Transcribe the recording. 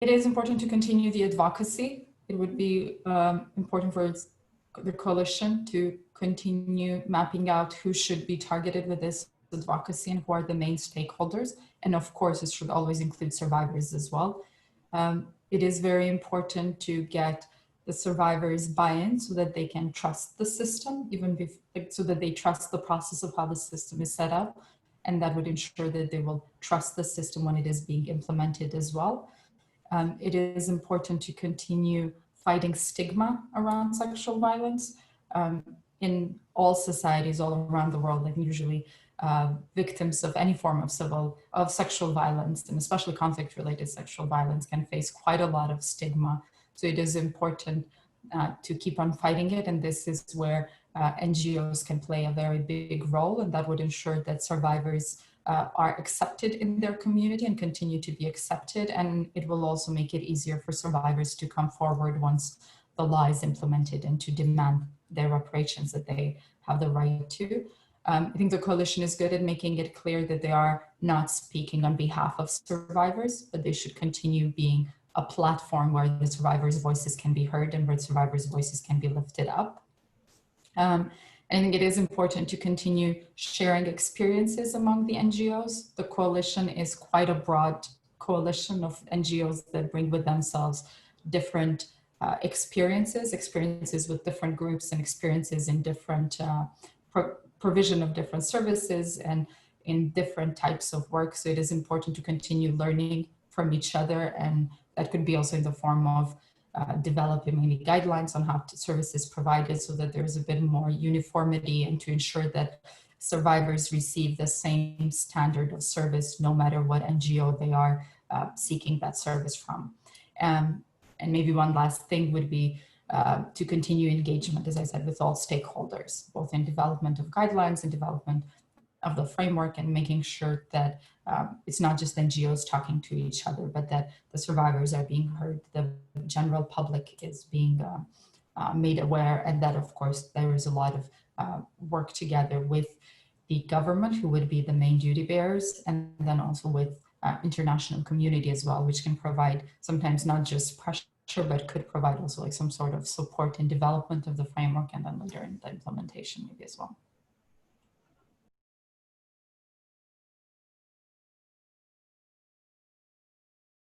It is important to continue the advocacy. It would be important for the coalition to continue mapping out who should be targeted with this advocacy and who are the main stakeholders. And of course, it should always include survivors as well. It is very important to get the survivors buy-in so that they can trust the system, so that they trust the process of how the system is set up. And that would ensure that they will trust the system when it is being implemented as well. It is important to continue fighting stigma around sexual violence in all societies all around the world. Like usually victims of any form of sexual violence, and especially conflict-related sexual violence, can face quite a lot of stigma. So it is important to keep on fighting it, and this is where NGOs can play a very big role, and that would ensure that survivors are accepted in their community and continue to be accepted. And it will also make it easier for survivors to come forward once the law is implemented and to demand their reparations that they have the right to. I think the coalition is good at making it clear that they are not speaking on behalf of survivors, but they should continue being a platform where the survivors' voices can be heard and where survivors' voices can be lifted up. I think it is important to continue sharing experiences among the NGOs. The coalition is quite a broad coalition of NGOs that bring with themselves different experiences with different groups and experiences in different provision of different services and in different types of work. So it is important to continue learning from each other, and that could be also in the form of developing maybe guidelines on how services provided so that there's a bit more uniformity and to ensure that survivors receive the same standard of service no matter what NGO they are seeking that service from. And maybe one last thing would be to continue engagement, as I said, with all stakeholders, both in development of guidelines and development of the framework, and making sure that it's not just NGOs talking to each other, but that the survivors are being heard, the general public is being made aware, and that of course there is a lot of work together with the government, who would be the main duty bearers, and then also with international community as well, which can provide sometimes not just pressure, but could provide also like some sort of support in development of the framework and then later in the implementation maybe as well.